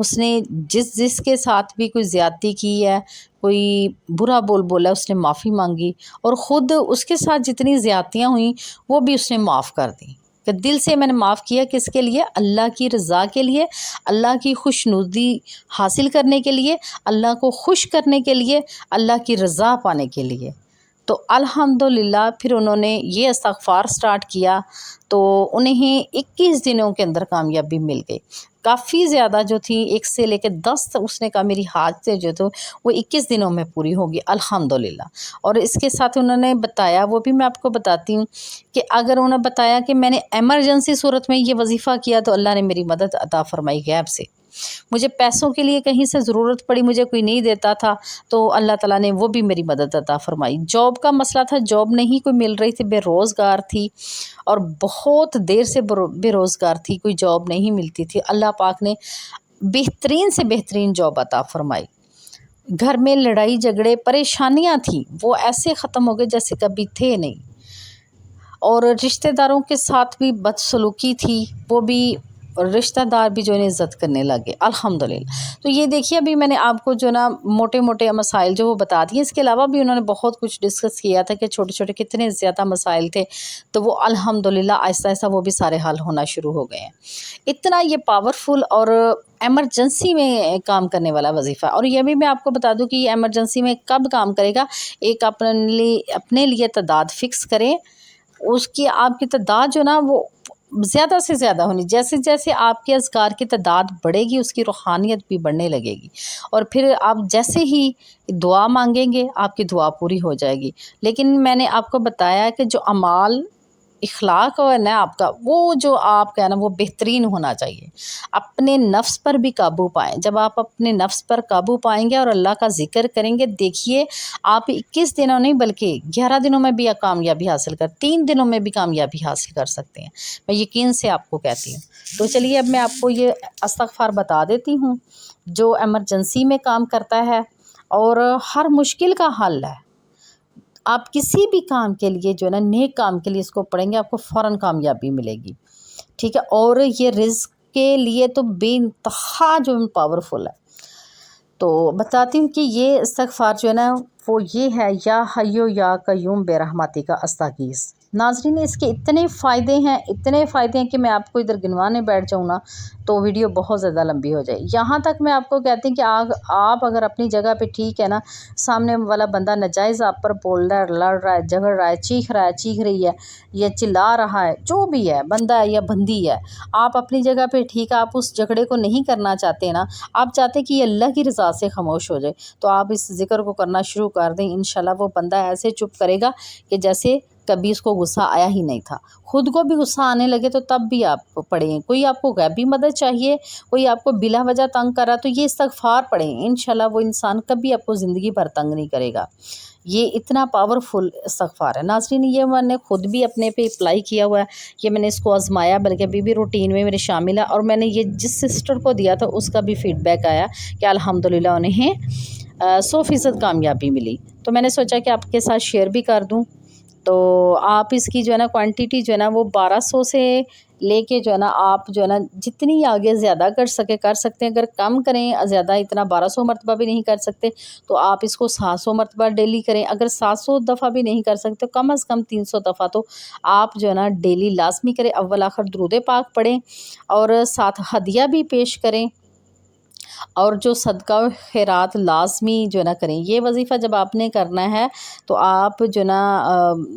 اس نے جس کے ساتھ بھی کوئی زیادتی کی ہے، کوئی برا بولا، اس نے معافی مانگی، اور خود اس کے ساتھ جتنی زیادتیاں ہوئیں وہ بھی اس نے معاف کر دیں کہ دل سے میں نے معاف کیا۔ کس کے لیے؟ اللہ کی رضا کے لیے، اللہ کی خوشنودی حاصل کرنے کے لیے، اللہ کو خوش کرنے کے لیے، اللہ کی رضا پانے کے لیے۔ تو الحمدللہ پھر انہوں نے یہ استغفار سٹارٹ کیا تو انہیں 21 دنوں کے اندر کامیابی مل گئی۔ کافی زیادہ جو تھی 1 سے لے کے 10 اس نے کہا میری حاجتیں جو تو وہ 21 دنوں میں پوری ہوگی الحمدللہ۔ اور اس کے ساتھ انہوں نے بتایا، وہ بھی میں آپ کو بتاتی ہوں کہ اگر انہوں نے بتایا کہ میں نے ایمرجنسی صورت میں یہ وظیفہ کیا تو اللہ نے میری مدد عطا فرمائی غیب سے۔ مجھے پیسوں کے لیے کہیں سے ضرورت پڑی، مجھے کوئی نہیں دیتا تھا تو اللہ تعالیٰ نے وہ بھی میری مدد عطا فرمائی۔ جاب کا مسئلہ تھا، جاب نہیں کوئی مل رہی تھی، بے روزگار تھی اور بہت دیر سے بے روزگار تھی، کوئی جاب نہیں ملتی تھی۔ اللہ پاک نے بہترین سے بہترین جاب عطا فرمائی۔ گھر میں لڑائی جھگڑے پریشانیاں تھیں وہ ایسے ختم ہو گئے جیسے کبھی تھے نہیں، اور رشتہ داروں کے ساتھ بھی بدسلوکی تھی، وہ بھی رشتہ دار بھی جو ہے عزت کرنے لگے الحمدللہ۔ تو یہ دیکھیے ابھی میں نے آپ کو جو نا موٹے موٹے مسائل جو وہ بتا دیے، اس کے علاوہ بھی انہوں نے بہت کچھ ڈسکس کیا تھا کہ چھوٹے چھوٹے کتنے زیادہ مسائل تھے، تو وہ الحمدللہ آہستہ آہستہ وہ بھی سارے حل ہونا شروع ہو گئے ہیں۔ اتنا یہ پاورفل اور ایمرجنسی میں کام کرنے والا وظیفہ ہے۔ اور یہ بھی میں آپ کو بتا دوں کہ یہ ایمرجنسی میں کب کام کرے گا، ایک اپنے لیے تعداد فکس کریں، اس کی آپ کی تعداد جو نا وہ زیادہ سے زیادہ ہونی، جیسے جیسے آپ کے اذکار کی تعداد بڑھے گی اس کی روحانیت بھی بڑھنے لگے گی، اور پھر آپ جیسے ہی دعا مانگیں گے آپ کی دعا پوری ہو جائے گی۔ لیکن میں نے آپ کو بتایا کہ جو اعمال اخلاق ہے نا آپ کا، وہ جو آپ کا ہے نا وہ بہترین ہونا چاہیے۔ اپنے نفس پر بھی قابو پائیں، جب آپ اپنے نفس پر قابو پائیں گے اور اللہ کا ذکر کریں گے، دیکھیے آپ 21 دنوں نہیں بلکہ 11 دنوں میں بھی کامیابی حاصل 3 دنوں میں بھی کامیابی حاصل کر سکتے ہیں، میں یقین سے آپ کو کہتی ہوں۔ تو چلیے اب میں آپ کو یہ استغفار بتا دیتی ہوں جو ایمرجنسی میں کام کرتا ہے اور ہر مشکل کا حل ہے۔ آپ کسی بھی کام کے لیے جو ہے نا نیک کام کے لیے اس کو پڑھیں گے آپ کو فوراً کامیابی ملے گی، ٹھیک ہے۔ اور یہ رزق کے لیے تو بے انتہا جو پاورفل ہے۔ تو بتاتی ہوں کہ یہ استغفار جو ہے نا وہ یہ ہے، یا حیو یا قیوم برحمتک کا استغیث۔ ناظرین اس کے اتنے فائدے ہیں کہ میں آپ کو ادھر گنوانے بیٹھ جاؤں نا تو ویڈیو بہت زیادہ لمبی ہو جائے۔ یہاں تک میں آپ کو کہتی ہوں کہ آپ اگر اپنی جگہ پہ ٹھیک ہے نا، سامنے والا بندہ ناجائز آپ پر بول رہا ہے، لڑ رہا ہے، جھگڑ رہا ہے، چیخ رہی ہے یا چلا رہا ہے، جو بھی ہے بندہ ہے یا بندی ہے، آپ اپنی جگہ پہ ٹھیک ہے، آپ اس جھگڑے کو نہیں کرنا چاہتے نا، آپ چاہتے کہ یہ اللہ کی رضا سے خاموش ہو جائے، تو آپ اس ذکر کو کرنا شروع کر دیں، انشاءاللہ وہ بندہ ایسے چپ کرے گا کہ جیسے کبھی اس کو غصہ آیا ہی نہیں تھا۔ خود کو بھی غصہ آنے لگے تو تب بھی آپ پڑھیں، کوئی آپ کو غیبی مدد چاہیے، کوئی آپ کو بلا وجہ تنگ کر رہا تو یہ استغفار پڑھیں، انشاءاللہ وہ انسان کبھی آپ کو زندگی بھر تنگ نہیں کرے گا۔ یہ اتنا پاورفل استغفار ہے ناظرین، یہ میں نے خود بھی اپنے پہ اپلائی کیا ہوا ہے، یہ میں نے اس کو آزمایا، بلکہ ابھی بھی روٹین میں میرے شامل ہے، اور میں نے یہ جس سسٹر کو دیا تھا اس کا بھی فیڈ بیک آیا کہ الحمدللہ انہیں 100% کامیابی ملی، تو میں نے سوچا کہ آپ کے ساتھ شیئر بھی کر دوں۔ تو آپ اس کی جو ہے نا کوانٹیٹی جو ہے نا وہ 1200 سے لے کے جو ہے نا آپ جو ہے نا جتنی آگے زیادہ کر سکتے ہیں، اگر کم کریں زیادہ اتنا 1200 مرتبہ بھی نہیں کر سکتے تو آپ اس کو 700 مرتبہ ڈیلی کریں، اگر 700 دفعہ بھی نہیں کر سکتے تو کم از کم 300 دفعہ تو آپ جو ہے نا ڈیلی لازمی کریں، اول آخر درود پاک پڑھیں اور ساتھ ہدیہ بھی پیش کریں، اور جو صدقہ و خیرات لازمی جو ہے نا کریں۔ یہ وظیفہ جب آپ نے کرنا ہے تو آپ جو نا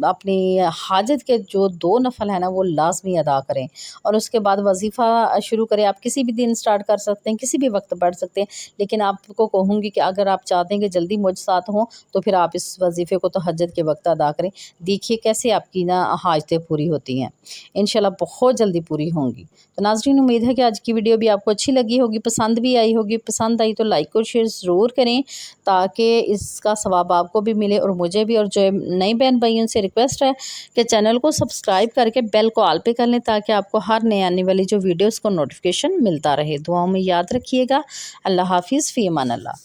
اپنی حاجت کے جو 2 نفل ہیں نا وہ لازمی ادا کریں، اور اس کے بعد وظیفہ شروع کریں۔ آپ کسی بھی دن سٹارٹ کر سکتے ہیں، کسی بھی وقت پڑھ سکتے ہیں، لیکن آپ کو کہوں گی کہ اگر آپ چاہتے ہیں کہ جلدی مجھ ساتھ ہوں تو پھر آپ اس وظیفے کو تہجد کے وقت ادا کریں، دیکھیے کیسے آپ کی نا حاجتیں پوری ہوتی ہیں، انشاءاللہ بہت جلدی پوری ہوں گی۔ تو ناظرین امید ہے کہ آج کی ویڈیو بھی آپ کو اچھی لگی ہوگی، پسند بھی آئی ہوگی، پسند آئی تو لائک اور شیئر ضرور کریں تاکہ اس کا ثواب آپ کو بھی ملے اور مجھے بھی، اور جو نئی بہن بھائی ان سے ریکویسٹ ہے کہ چینل کو سبسکرائب کر کے بیل کو آل پہ کر لیں تاکہ آپ کو ہر نئے آنے والی جو ویڈیوز کو نوٹیفیکیشن ملتا رہے۔ دعاؤں میں یاد رکھیے گا۔ اللہ حافظ، فی امان اللہ۔